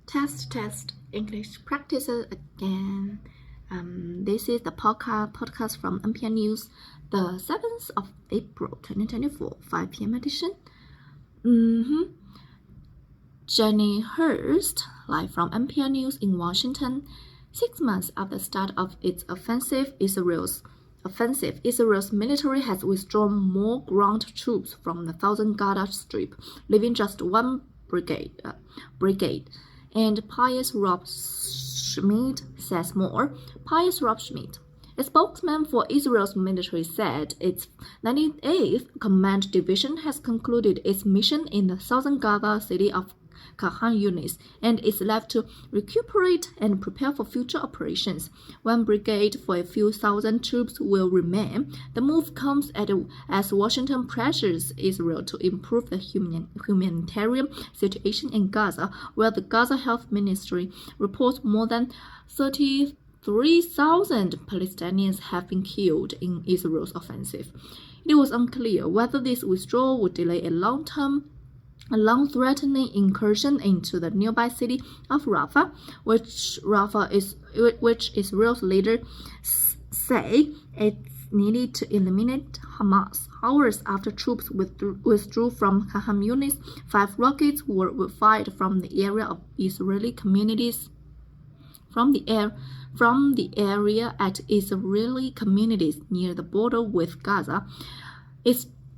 Test English practice again. This is the podcast from NPR News, the 7th of April 2024, 5 p.m. edition. Jenny Hurst, live from NPR News in Washington. 6 months after the start of its offensive, Israel's military has withdrawn more ground troops from the southern Gaza Strip, leaving just one brigade. And Pius Rob Schmidt says more. Pius Rob Schmidt, a spokesman for Israel's military, said its 98th Command Division has concluded its mission in the southern Gaza city of Khan Yunis and is left to recuperate and prepare for future operations. One brigade for a few thousand troops will remain. The move comes as Washington pressures Israel to improve the humanitarian situation in Gaza, where the Gaza Health Ministry reports more than 33,000 Palestinians have been killed in Israel's offensive. It was unclear whether this withdrawal would delay a long-threatening incursion into the nearby city of Rafah, which Israel's leaders say it needed to eliminate Hamas. Hours after troops withdrew from Khan Yunis, 5 rockets were fired from the area of Israeli communities. From the area at Israeli communities near the border with Gaza.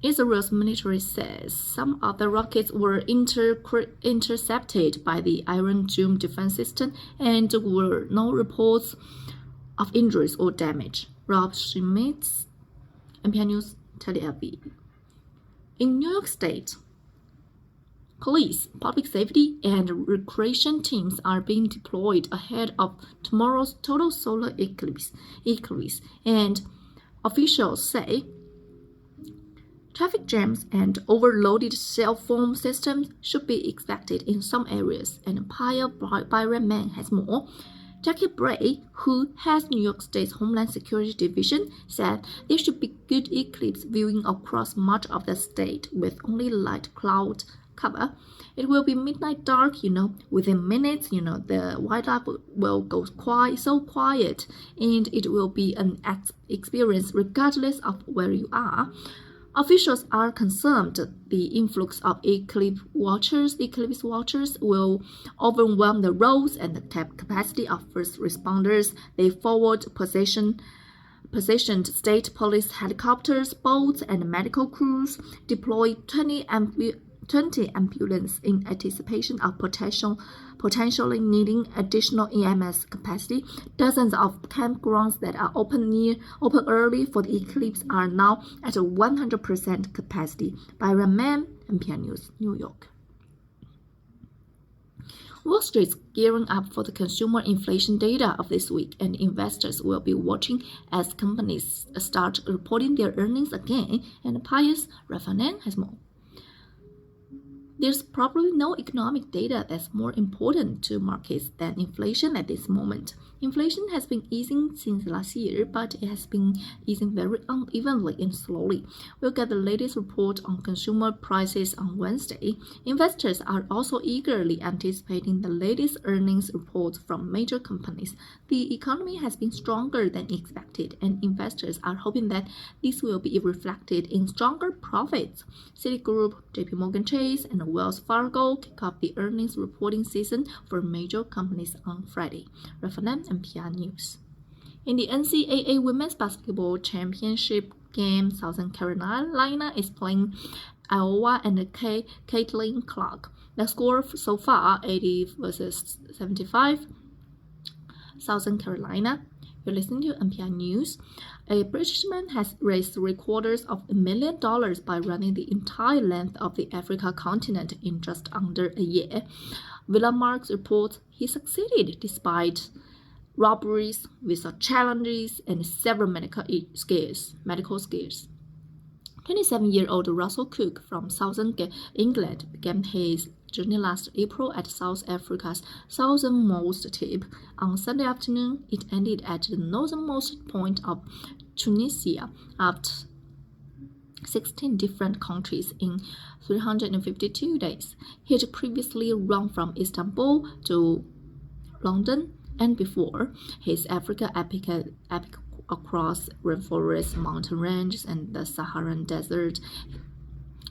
Israel's military says some of the rockets were intercepted by the Iron Dome defense system and were no reports of injuries or damage. Rob Schmitz, NPR News, Tel Aviv. In New York State, police, public safety, and recreation teams are being deployed ahead of tomorrow's total solar eclipse, and officials say traffic jams and overloaded cell phone systems should be expected in some areas, and Pia Byron has more. Jackie Bray, who heads New York State's Homeland Security Division, said there should be good eclipse viewing across much of the state with only light cloud cover. It will be midnight dark, within minutes, the wildlife will go so quiet, and it will be an experience regardless of where you are. Officials are concerned the influx of eclipse watchers will overwhelm the roads and the capacity of first responders. They forward positioned state police helicopters, boats, and medical crews, deploy 20 ambulances in anticipation of potentially needing additional EMS capacity. Dozens of campgrounds that are open early for the eclipse are now at 100% capacity. Byron Mann, NPR News, New York. Wall Street's gearing up for the consumer inflation data of this week, and investors will be watching as companies start reporting their earnings again, and Pius Rafanen has more. There's probably no economic data that's more important to markets than inflation at this moment. Inflation has been easing since last year, but it has been easing very unevenly and slowly. We'll get the latest report on consumer prices on Wednesday. Investors are also eagerly anticipating the latest earnings reports from major companies. The economy has been stronger than expected, and investors are hoping that this will be reflected in stronger profits. Citigroup, JP Morgan Chase, and Wells Fargo kick off the earnings reporting season for major companies on Friday. Rafanen, NPR News. In the NCAA Women's Basketball Championship game, Southern Carolina is playing Iowa and Caitlin Clark. The score so far, 80-75. Southern Carolina. You're listening to NPR News. A British man has raised $750,000 by running the entire length of the Africa continent in just under a year. Villa Marks reports he succeeded despite robberies, visa challenges, and several medical scares. 27-year-old Russell Cook from southern England began his journey last April at South Africa's southernmost tip. On Sunday afternoon, it ended at the northernmost point of Tunisia 16 different countries in 352 days. He had previously run from Istanbul to London, and before his Africa epic across rainforests, mountain ranges, and the Saharan desert,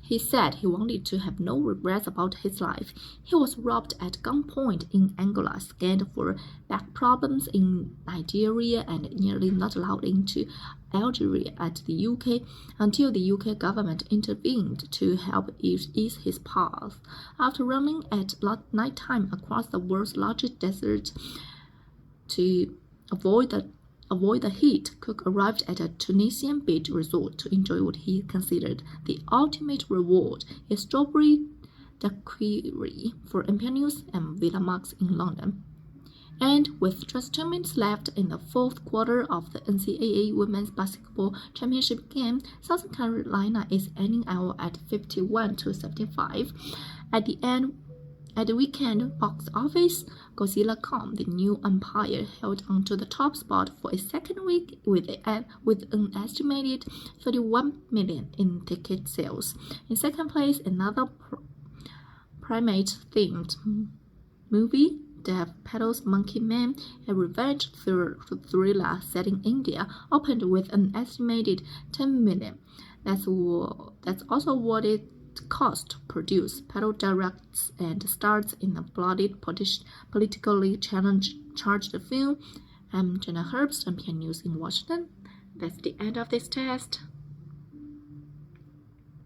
he said he wanted to have no regrets about his life. He was robbed at gunpoint in Angola, scanned for back problems in Nigeria, and nearly not allowed into Algeria at the UK until the UK government intervened to help ease his path. After running at nighttime across the world's largest desert to avoid the heat, Cook arrived at a Tunisian beach resort to enjoy what he considered the ultimate reward, a strawberry daiquiri for NPR News and Villa Max in London. And with just 2 minutes left in the fourth quarter of the NCAA Women's Basketball Championship game, South Carolina is ending out at 51-75. At the weekend box office, Godzilla Kong, the new umpire, held onto the top spot for a second week with an estimated 31 million in ticket sales. In second place, another primate-themed movie, Dev Paddle's Monkey Man, a revenge thriller set in India, opened with an estimated 10 million. That's also what it cost to produce. Paddle directs and stars in a bloody, politically charged film. I'm Jenna Herbst, NPR News in Washington. That's the end of this test.